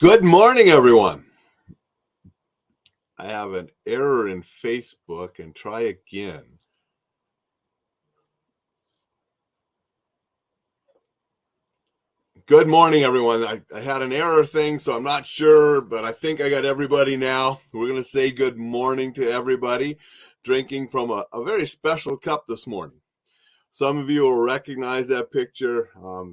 Good morning, everyone. I have an error in Facebook and try again. Good morning, everyone. I had an error thing, so I'm not sure, but I think I got everybody now. We're going to say good morning to everybody, drinking from a very special cup this morning. Some of you will recognize that picture.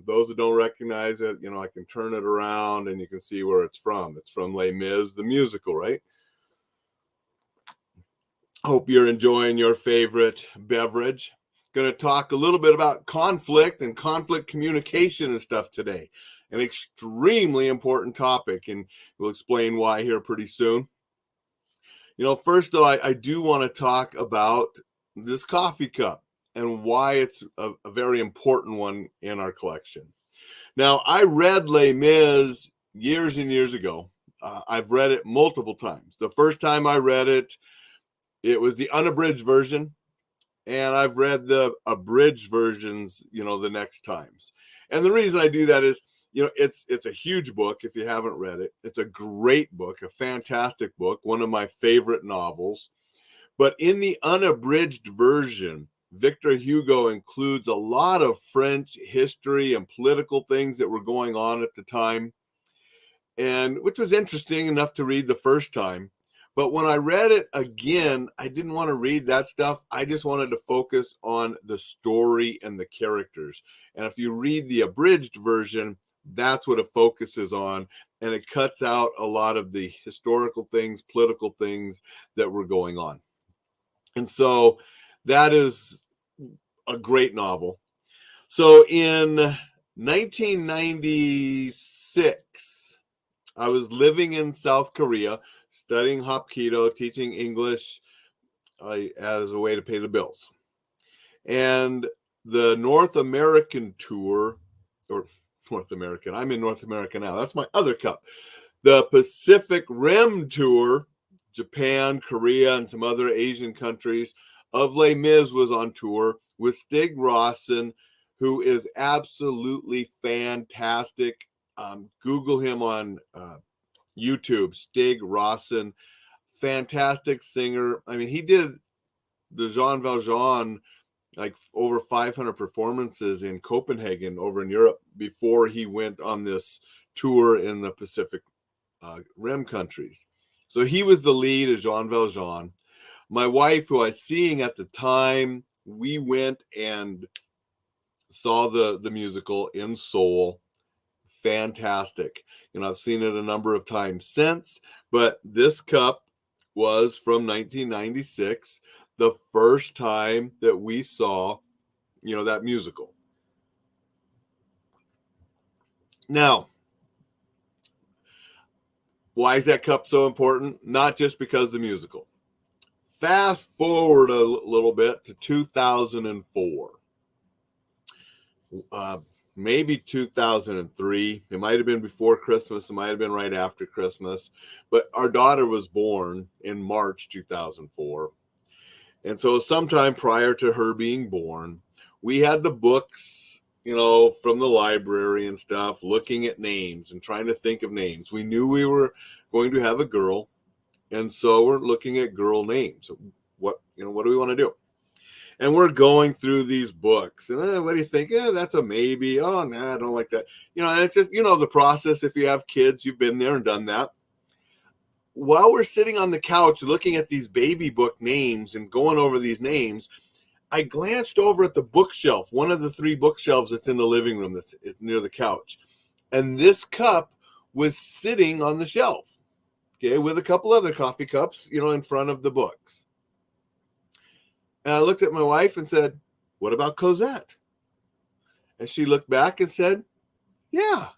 Those who don't recognize it, I can turn it around and you can see where it's from. It's from Les Mis, the musical, right? Hope you're enjoying your favorite beverage. Going to talk a little bit about conflict and conflict communication and stuff today. An extremely important topic, and we'll explain why here pretty soon. First though, I do want to talk about this coffee cup and why it's a very important one in our collection. Now, I read Les Mis years and years ago. I've read it multiple times. The first time I read it, it was the unabridged version, and I've read the abridged versions, the next times. And the reason I do that is, it's a huge book if you haven't read it. It's a great book, a fantastic book, one of my favorite novels. But in the unabridged version, Victor Hugo includes a lot of French history and political things that were going on at the time, and which was interesting enough to read the first time. But when I read it again, I didn't want to read that stuff. I just wanted to focus on the story and the characters. And if you read the abridged version, that's what it focuses on. And it cuts out a lot of the historical things, political things that were going on. And so that is a great novel. So in 1996, I was living in South Korea, studying Hapkido, teaching English as a way to pay the bills. And the North American tour, or North American, I'm in North America now. That's my other cup. The Pacific Rim tour, Japan, Korea, and some other Asian countries of Les Mis was on tour with Stig Rawson, who is absolutely fantastic. Google him on YouTube, Stig Rawson, fantastic singer. I mean, he did the Jean Valjean, like over 500 performances in Copenhagen over in Europe before he went on this tour in the Pacific Rim countries. So he was the lead as Jean Valjean. My wife, who I was seeing at the time, we went and saw the musical in Seoul. Fantastic. I've seen it a number of times since, but this cup was from 1996, the first time that we saw, that musical. Now, why is that cup so important? Not just because of the musical. Fast forward a little bit to 2004. Maybe 2003. It might have been before Christmas. It might have been right after Christmas. But our daughter was born in March 2004. And so sometime prior to her being born, we had the books, from the library and stuff, looking at names and trying to think of names. We knew we were going to have a girl. And so we're looking at girl names. What do we want to do? And we're going through these books. And what do you think? That's a maybe. Oh, no, I don't like that. And it's just, the process. If you have kids, you've been there and done that. While we're sitting on the couch looking at these baby book names and going over these names, I glanced over at the bookshelf, one of the 3 bookshelves that's in the living room that's near the couch. And this cup was sitting on the shelf, okay, with a couple other coffee cups, in front of the books. And I looked at my wife and said, "What about Cosette?" And she looked back and said, "Yeah."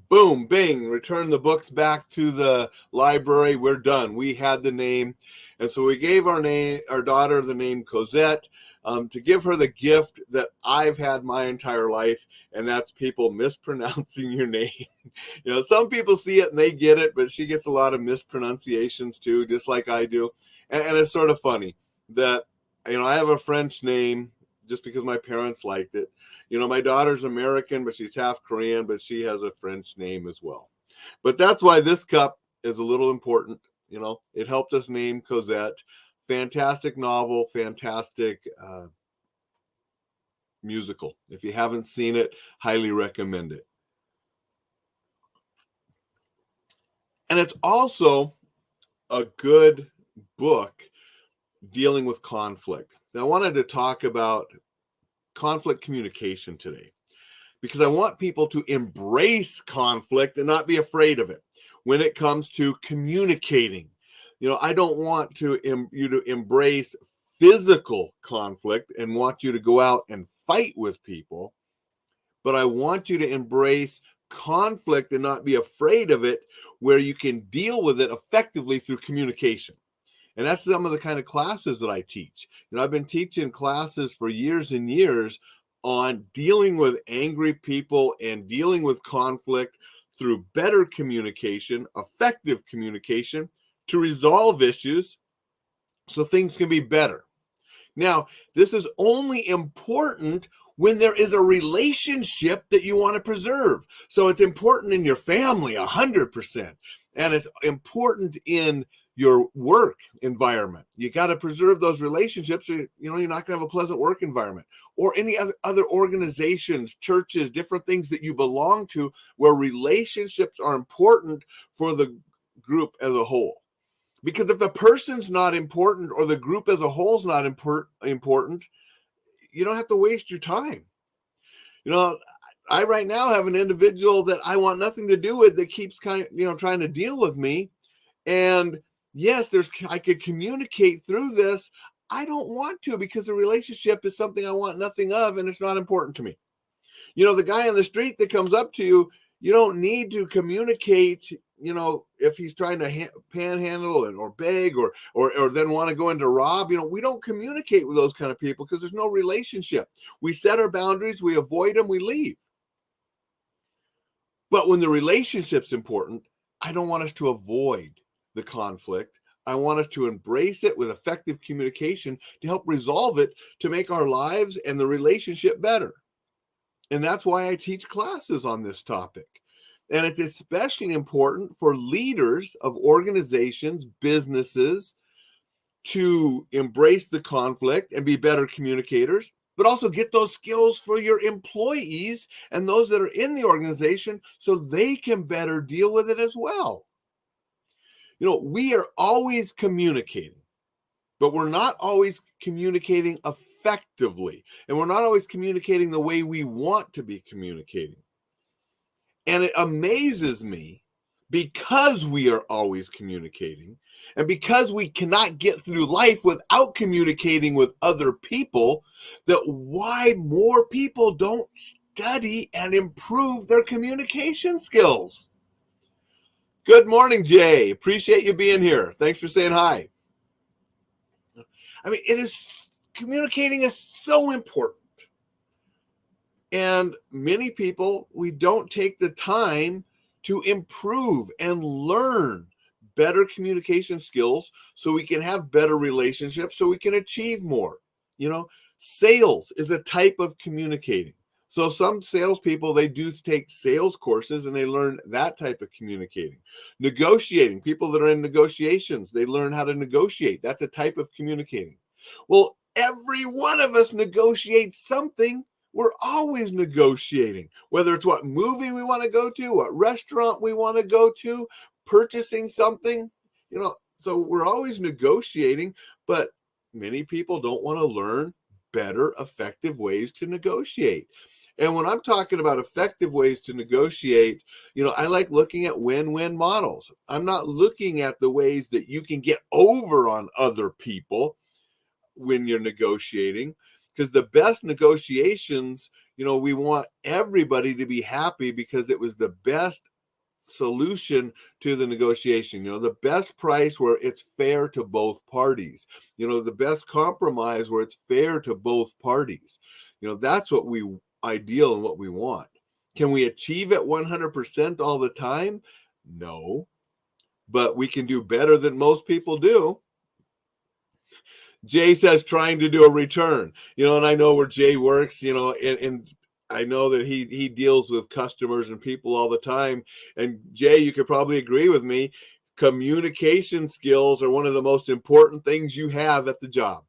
Boom, bing, return the books back to the library. We're done. We had the name. And so we gave our daughter the name Cosette, to give her the gift that I've had my entire life, and that's people mispronouncing your name. Some people see it and they get it, but she gets a lot of mispronunciations too, just like I do. And it's sort of funny that, I have a French name just because my parents liked it. My daughter's American, but she's half Korean, but she has a French name as well. But that's why this cup is a little important. You know, it helped us name Cosette. Fantastic novel, fantastic musical. If you haven't seen it, highly recommend it. And it's also a good book dealing with conflict. Now, I wanted to talk about conflict communication today because I want people to embrace conflict and not be afraid of it when it comes to communicating. You know, I don't want you to embrace physical conflict and want you to go out and fight with people, but I want you to embrace conflict and not be afraid of it, where you can deal with it effectively through communication. And that's some of the kind of classes that I teach. You know, I've been teaching classes for years and years on dealing with angry people and dealing with conflict through better communication, effective communication to resolve issues so things can be better. Now, this is only important when there is a relationship that you want to preserve. So it's important in your family, 100%. And it's important in your work environment. You got to preserve those relationships, or you're not going to have a pleasant work environment. Or any other organizations, churches, different things that you belong to, where relationships are important for the group as a whole. Because if the person's not important or the group as a whole is not important, you don't have to waste your time. You know, I right now have an individual that I want nothing to do with that keeps trying to deal with me. And yes, I could communicate through this. I don't want to, because the relationship is something I want nothing of, and it's not important to me. You know, the guy on the street that comes up to you, you don't need to communicate, if he's trying to panhandle or beg or then want to go into rob. We don't communicate with those kind of people because there's no relationship. We set our boundaries, we avoid them, we leave. But when the relationship's important, I don't want us to avoid the conflict. I want us to embrace it with effective communication to help resolve it, to make our lives and the relationship better. And that's why I teach classes on this topic. And it's especially important for leaders of organizations, businesses, to embrace the conflict and be better communicators, but also get those skills for your employees and those that are in the organization so they can better deal with it as well. We are always communicating, but we're not always communicating effectively, and we're not always communicating the way we want to be communicating. And it amazes me, because we are always communicating and because we cannot get through life without communicating with other people, that why more people don't study and improve their communication skills. Good morning, Jay. Appreciate you being here. Thanks for saying hi. I mean, communicating is so important. And many people, we don't take the time to improve and learn better communication skills so we can have better relationships, so we can achieve more. Sales is a type of communicating. So some salespeople, they do take sales courses and they learn that type of communicating. Negotiating, people that are in negotiations, they learn how to negotiate. That's a type of communicating. Well, every one of us negotiates something. We're always negotiating, whether it's what movie we want to go to, what restaurant we want to go to, purchasing something, so we're always negotiating, but many people don't want to learn better, effective ways to negotiate. And when I'm talking about effective ways to negotiate, I like looking at win-win models. I'm not looking at the ways that you can get over on other people when you're negotiating, because the best negotiations, we want everybody to be happy because it was the best solution to the negotiation, the best price where it's fair to both parties, the best compromise where it's fair to both parties. That's what we ideal and what we want. Can we achieve it 100% all the time? No, but we can do better than most people do. Jay says trying to do a return, and I know where Jay works, and I know that he deals with customers and people all the time. And Jay, you could probably agree with me. Communication skills are one of the most important things you have at the job.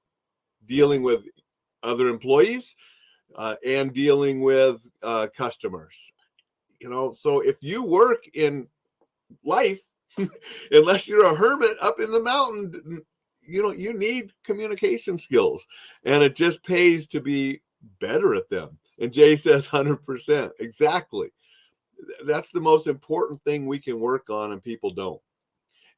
Dealing with other employees and dealing with customers. So if you work in life, unless you're a hermit up in the mountain, you need communication skills, and it just pays to be better at them. And Jay says 100%. Exactly. That's the most important thing we can work on, and people don't.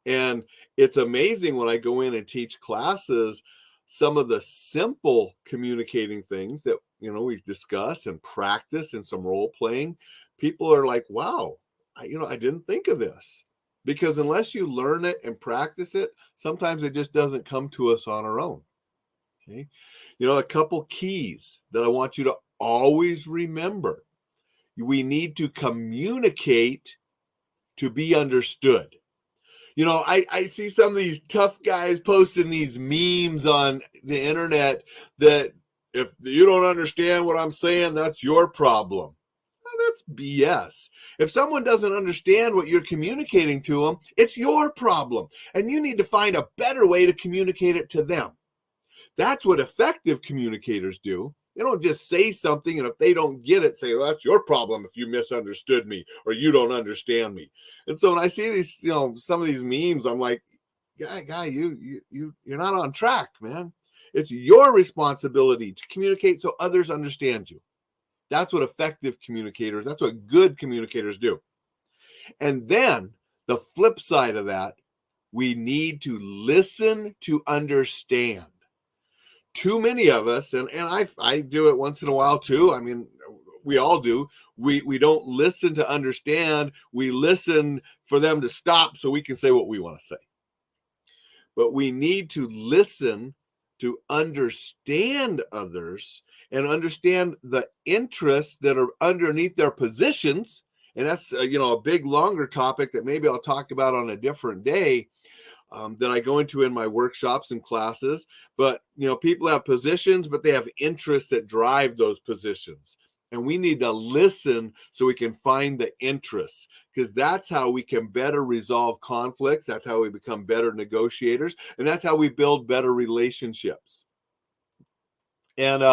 And it's amazing when I go in and teach classes, some of the simple communicating things that, we discuss and practice and some role playing. People are like, wow, I didn't think of this. Because unless you learn it and practice it, sometimes it just doesn't come to us on our own. Okay. A couple keys that I want you to always remember. We need to communicate to be understood. I see some of these tough guys posting these memes on the internet that if you don't understand what I'm saying, that's your problem. That's BS. If someone doesn't understand what you're communicating to them, it's your problem. And you need to find a better way to communicate it to them. That's what effective communicators do. They don't just say something, and if they don't get it, say, well, that's your problem if you misunderstood me or you don't understand me. And so when I see these, some of these memes, I'm like, guy, you're not on track, man. It's your responsibility to communicate so others understand you. That's what effective communicators, that's what good communicators do. And then the flip side of that, we need to listen to understand. Too many of us, and I do it once in a while too. I mean, we all do. We don't listen to understand. We listen for them to stop so we can say what we want to say. But we need to listen to understand others and understand the interests that are underneath their positions. And that's a big longer topic that maybe I'll talk about on a different day. That I go into in my workshops and classes. But, people have positions, but they have interests that drive those positions. And we need to listen so we can find the interests, because that's how we can better resolve conflicts. That's how we become better negotiators. And that's how we build better relationships. And,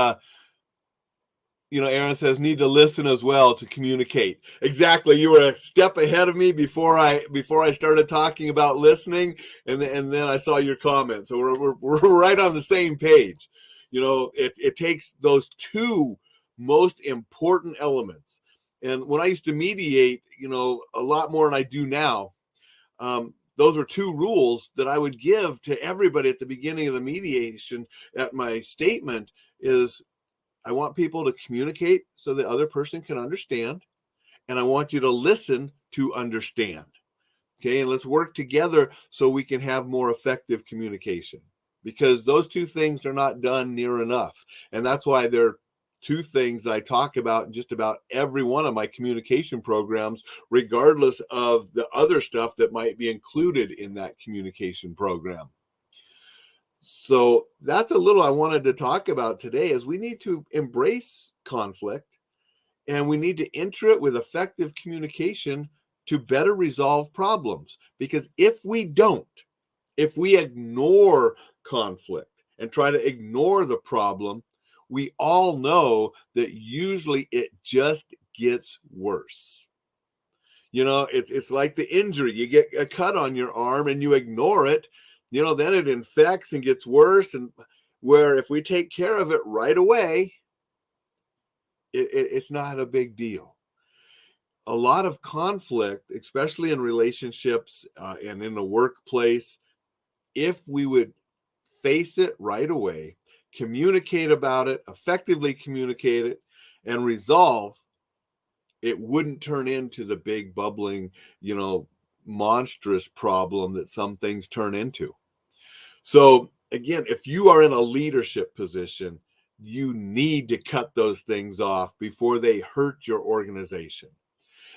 Aaron says need to listen as well to communicate. Exactly. You were a step ahead of me before I started talking about listening, and then I saw your comment. So we're right on the same page. It takes those two most important elements. And when I used to mediate, a lot more than I do now, those were two rules that I would give to everybody at the beginning of the mediation at my statement is, I want people to communicate so the other person can understand, and I want you to listen to understand. Okay, and let's work together so we can have more effective communication, because those two things are not done near enough. And that's why they're two things that I talk about in just about every one of my communication programs, regardless of the other stuff that might be included in that communication program. So that's a little I wanted to talk about today, is we need to embrace conflict, and we need to enter it with effective communication to better resolve problems. Because if we ignore conflict and try to ignore the problem, we all know that usually it just gets worse. It's like the injury. You get a cut on your arm and you ignore it, then it infects and gets worse. And where if we take care of it right away, it's not a big deal. A lot of conflict, especially in relationships and in the workplace, if we would face it right away, communicate about it, effectively communicate it, and resolve, it wouldn't turn into the big bubbling, monstrous problem that some things turn into. So again, if you are in a leadership position, you need to cut those things off before they hurt your organization.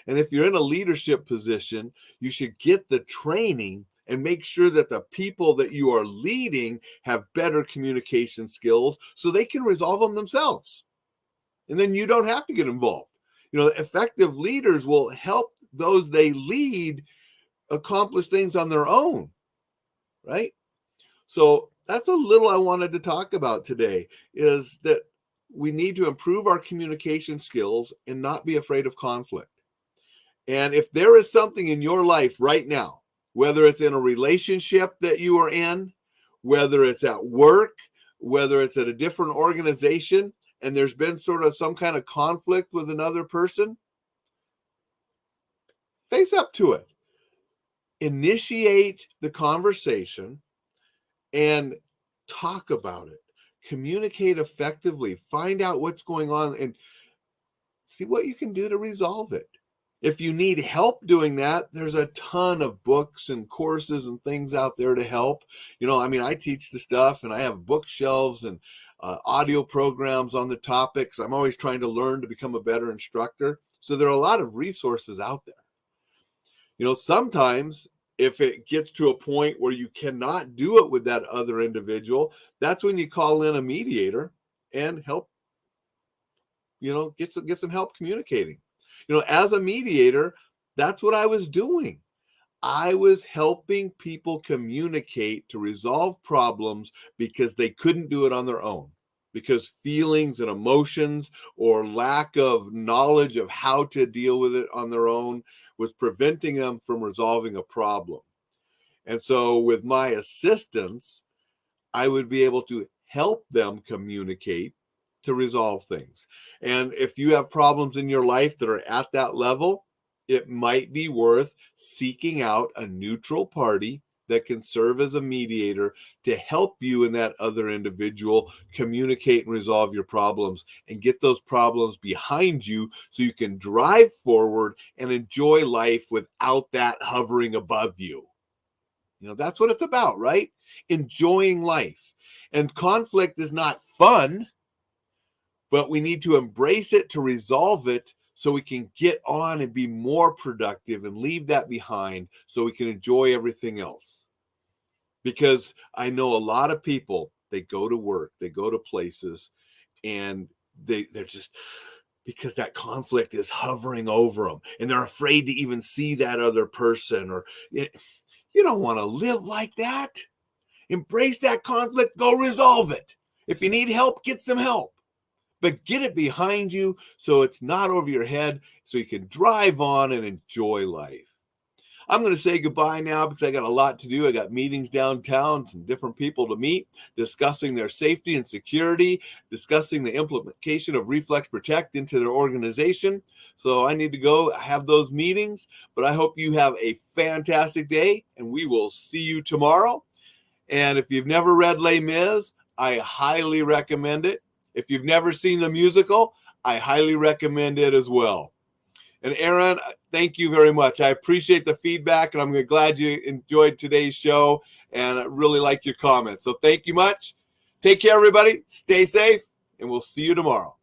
And if you're in a leadership position, you should get the training and make sure that the people that you are leading have better communication skills so they can resolve them themselves. And then you don't have to get involved. Effective leaders will help those they lead accomplish things on their own, right? So that's a little I wanted to talk about today, is that we need to improve our communication skills and not be afraid of conflict. And if there is something in your life right now, whether it's in a relationship that you are in, whether it's at work, whether it's at a different organization, and there's been sort of some kind of conflict with another person, face up to it. Initiate the conversation and talk about it. Communicate effectively. Find out what's going on and see what you can do to resolve it. If you need help doing that, there's a ton of books and courses and things out there to help. I teach the stuff, and I have bookshelves and audio programs on the topics. I'm always trying to learn to become a better instructor. So there are a lot of resources out there. Sometimes if it gets to a point where you cannot do it with that other individual, that's when you call in a mediator and help, get some help communicating. As a mediator, that's what I was doing. I was helping people communicate to resolve problems because they couldn't do it on their own, because feelings and emotions or lack of knowledge of how to deal with it on their own was preventing them from resolving a problem. And so with my assistance, I would be able to help them communicate to resolve things. And if you have problems in your life that are at that level, it might be worth seeking out a neutral party that can serve as a mediator to help you and that other individual communicate and resolve your problems and get those problems behind you so you can drive forward and enjoy life without that hovering above you. That's what it's about, right? Enjoying life. And conflict is not fun, but we need to embrace it to resolve it so we can get on and be more productive and leave that behind so we can enjoy everything else. Because I know a lot of people, they go to work, they go to places, and they're just, because that conflict is hovering over them and they're afraid to even see that other person. Or you don't want to live like that. Embrace that conflict, go resolve it. If you need help, get some help. But get it behind you so it's not over your head, so you can drive on and enjoy life. I'm going to say goodbye now because I got a lot to do. I got meetings downtown, some different people to meet, discussing their safety and security, discussing the implementation of Reflex Protect into their organization. So I need to go have those meetings, but I hope you have a fantastic day, and we will see you tomorrow. And if you've never read Les Mis, I highly recommend it. If you've never seen the musical, I highly recommend it as well. And Aaron, thank you very much. I appreciate the feedback, and I'm glad you enjoyed today's show, and I really like your comments. So thank you much. Take care, everybody. Stay safe, and we'll see you tomorrow.